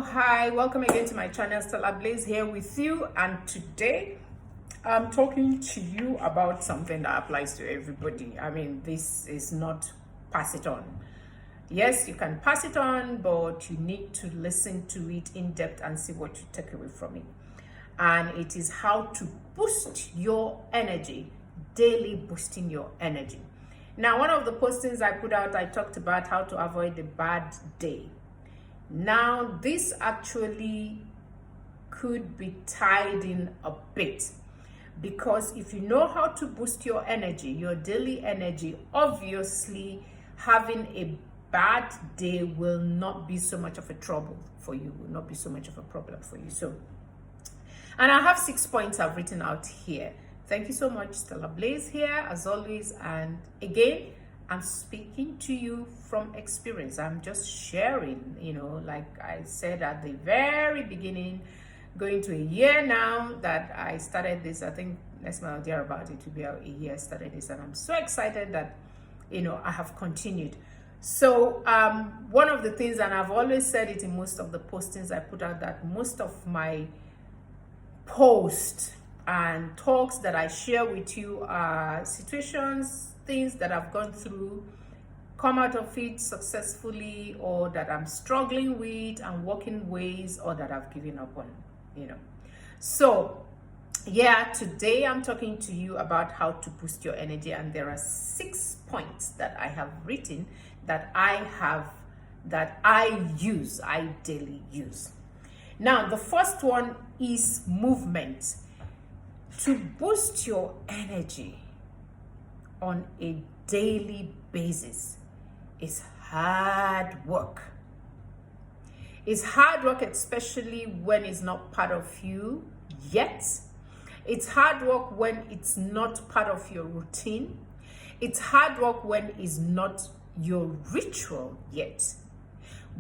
Hi, welcome again to my channel. Stella Blaze here with you, and today I'm talking to you about something that applies to everybody. I mean, this is not pass it on. Yes, you can pass it on, but you need to listen to it in depth and see what you take away from it. And it is how to boost your energy, daily boosting your energy. Now, one of the postings I put out, I talked about how to avoid a bad day. Now, this actually could be tied in a bit, because if you know how to boost your energy, your daily energy, obviously having a bad day will not be so much of a trouble for you, will not be so much of a problem for you. So, and I have 6 points I've written out here. Thank you so much. Stella Blaze here as always, and again, I'm speaking to you from experience. I'm just sharing, like I said at the very beginning, going to a year now that I started this. I think next month I'll about it to be a year I started this, and I'm so excited that, I have continued. So one of the things, and I've always said it in most of the postings I put out, that most of my posts and talks that I share with you are situations, things that I've gone through, come out of it successfully, or that I'm struggling with and working ways, or that I've given up on, So yeah, today I'm talking to you about how to boost your energy, and there are 6 points that I have written that I daily use. Now, the first one is movement. To boost your energy on a daily basis is hard work. It's hard work, especially when it's not part of you yet. It's hard work when it's not part of your routine. It's hard work when it's not your ritual yet.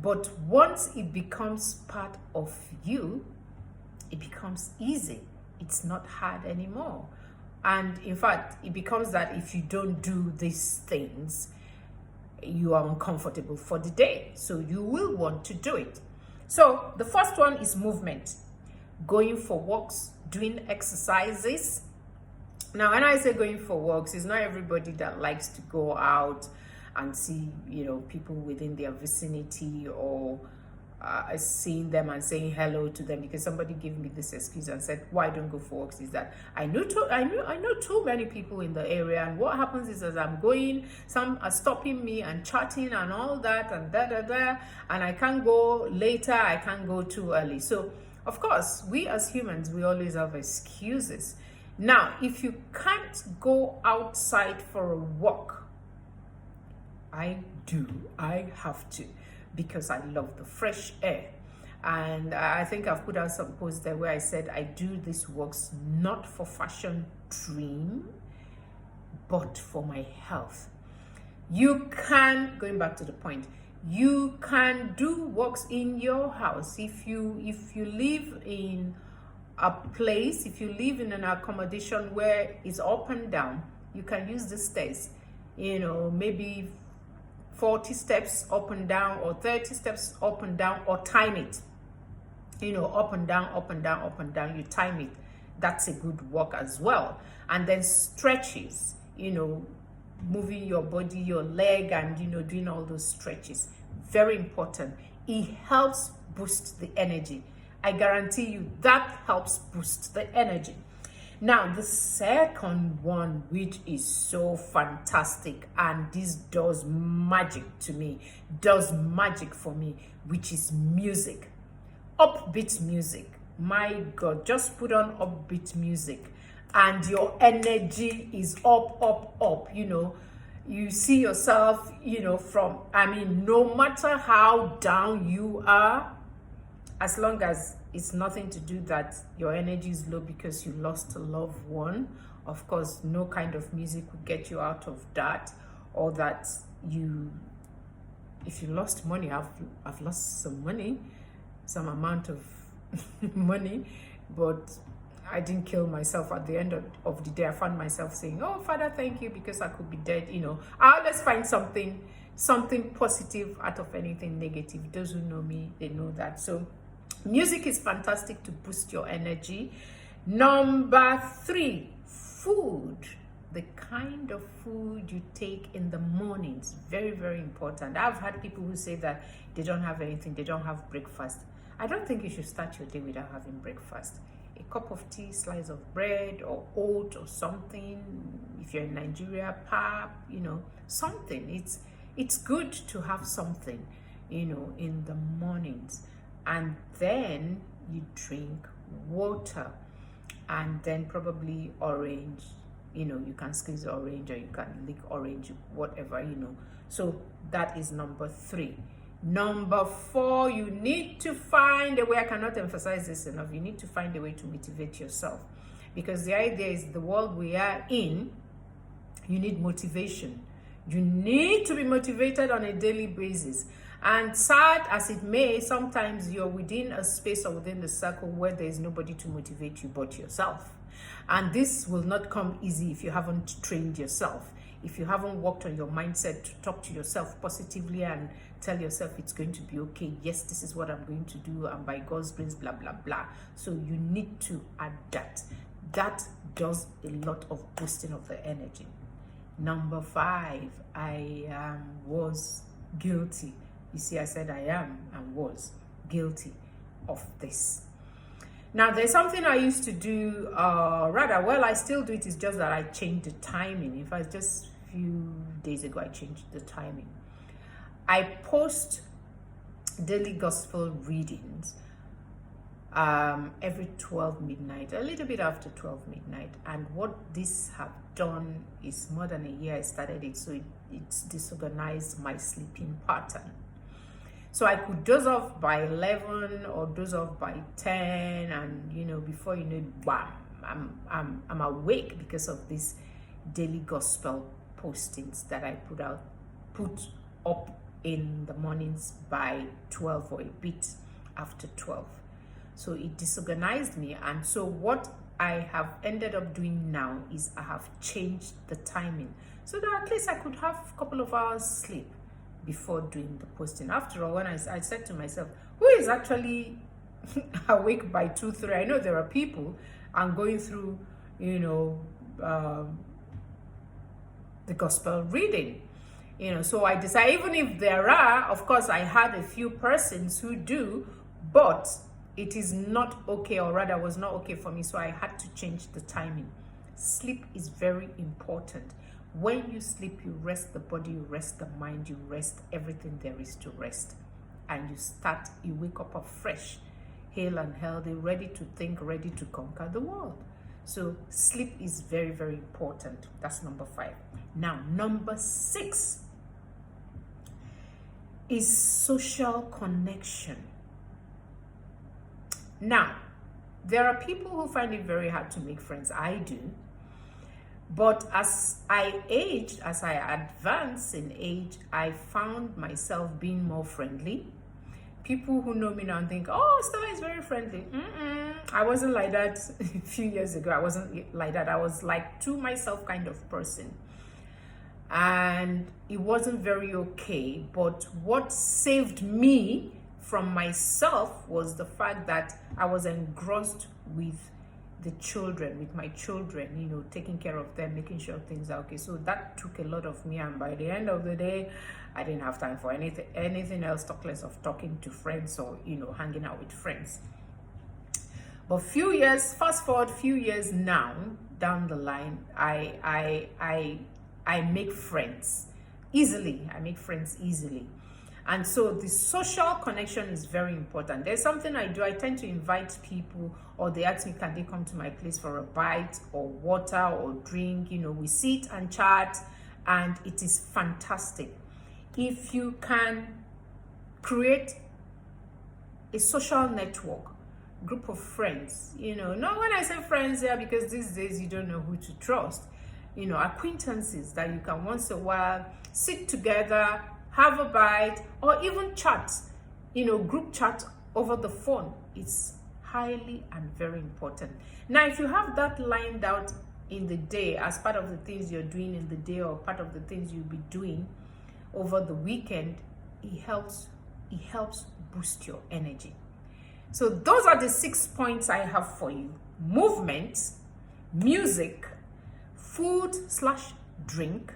But once it becomes part of you, it becomes easy. It's not hard anymore. And in fact, it becomes that if you don't do these things, you are uncomfortable for the day. So you will want to do it. So the first one is movement. Going for walks, doing exercises. Now, when I say going for walks, it's not everybody that likes to go out and see, people within their vicinity, or seeing them and saying hello to them, because somebody gave me this excuse and said, why don't go for walks, is that I know too many people in the area, and what happens is, as I'm going, some are stopping me and chatting and all that and and I can't go later, I can't go too early. So of course, we as humans, we always have excuses. Now, if you can't go outside for a walk, I have to, because I love the fresh air. And I think I've put out some posts there where I said I do these walks not for fashion dream, but for my health. You can, going back to the point, you can do walks in your house. If you live in a place, if you live in an accommodation where it's up and down, you can use the stairs, maybe 40 steps up and down, or 30 steps up and down, or time it, up and down, up and down, up and down, you time it. That's a good walk as well. And then stretches, moving your body, your leg, and, doing all those stretches. Very important. It helps boost the energy. I guarantee you that helps boost the energy. Now, the second one, which is so fantastic, and this does magic to me, does magic for me, which is music. Upbeat music. My God, just put on upbeat music and your energy is up. You see yourself, no matter how down you are, as long as it's nothing to do that your energy is low because you lost a loved one. Of course, no kind of music will get you out of that, or that if you lost money, I've lost some money, some amount of money, but I didn't kill myself. At the end of the day, I found myself saying, oh, Father, thank you, because I could be dead. I always find something positive out of anything negative. Those who know me, they know that. So Music is fantastic to boost your energy. Number 3, food. The kind of food you take in the mornings, very, very important. I've had people who say that they don't have anything, they don't have breakfast. I don't think you should start your day without having breakfast. A cup of tea, slice of bread or oat or something. If you're in Nigeria, pap, something. It's good to have something, in the mornings. And then you drink water, and then probably orange. You can squeeze orange or you can lick orange, whatever. So that is number 3. Number 4, you need to find a way. I cannot emphasize this enough. You need to find a way to motivate yourself, because the idea is the world we are in, you need motivation. You need to be motivated on a daily basis. And sad as it may, sometimes you're within a space or within the circle where there is nobody to motivate you but yourself. And this will not come easy if you haven't trained yourself. If you haven't worked on your mindset to talk to yourself positively and tell yourself it's going to be okay. Yes, this is what I'm going to do, and by God's grace, blah, blah, blah. So you need to adapt. That does a lot of boosting of the energy. Number 5, I was guilty. You see, I said I am and was guilty of this. Now, there's something I used to do, I still do it. It's just that I changed the timing. In fact, just a few days ago, I changed the timing. I post daily gospel readings every 12 midnight, a little bit after 12 midnight. And what this have done is more than a year I started it, so it's disorganized my sleeping pattern. So I could doze off by 11 or doze off by 10, and before you know it, bam, I'm awake because of these daily gospel postings that I put up in the mornings by 12 or a bit after 12. So it disorganized me, and so what I have ended up doing now is I have changed the timing so that at least I could have a couple of hours sleep before doing the posting. After all, when I said to myself, who is actually awake by 2, 3? I know there are people I'm going through, the gospel reading, so I decided, even if there are, of course, I had a few persons who do, but it is not okay, or rather was not okay for me, so I had to change the timing. Sleep is very important. When you sleep, you rest the body, you rest the mind, you rest everything there is to rest. And you wake up afresh, hale and healthy, ready to think, ready to conquer the world. So sleep is very, very important. That's number 5. Now, number 6 is social connection. Now, there are people who find it very hard to make friends. I do. But as I advance in age, I found myself being more friendly. People who know me now think, oh, Stella is very friendly. I wasn't like that a few years ago. I wasn't like that. I was like to myself kind of person. And it wasn't very okay. But what saved me from myself was the fact that I was engrossed with my children, taking care of them, making sure things are okay. So that took a lot of me, and by the end of the day, I didn't have time for anything else, talk less of talking to friends or hanging out with friends. But fast forward few years now down the line, I make friends easily. And so the social connection is very important. There's something I do. I tend to invite people, or they ask me, can they come to my place for a bite or water or drink? We sit and chat, and it is fantastic. If you can create a social network, group of friends, not when I say friends here, because these days you don't know who to trust, acquaintances that you can once in a while sit together, have a bite, or even chat, group chat over the phone. It's highly and very important. Now, if you have that lined out in the day as part of the things you're doing in the day, or part of the things you'll be doing over the weekend, it helps boost your energy. So those are the 6 points I have for you: movement, music, food/drink,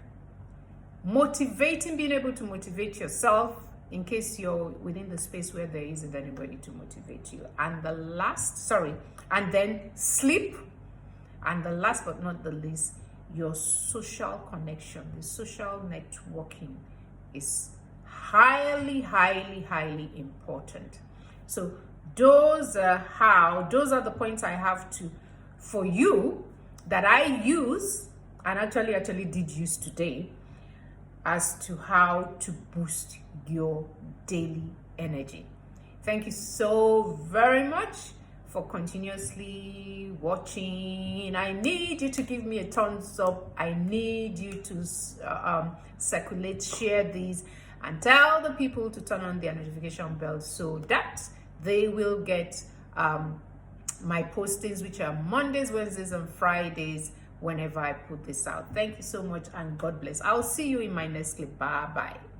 motivating, being able to motivate yourself in case you're within the space where there isn't anybody to motivate you, and then sleep, and the last but not the least, your social connection. The social networking is highly, highly, highly important. So those are the points I have for you that I use, and actually did use today, as to how to boost your daily energy. Thank you so very much for continuously watching. I need you to give me a thumbs up. I need you to circulate, share these, and tell the people to turn on their notification bell so that they will get my postings, which are Mondays, Wednesdays, and Fridays, whenever I put this out. Thank you so much, and God bless. I'll see you in my next clip. Bye bye.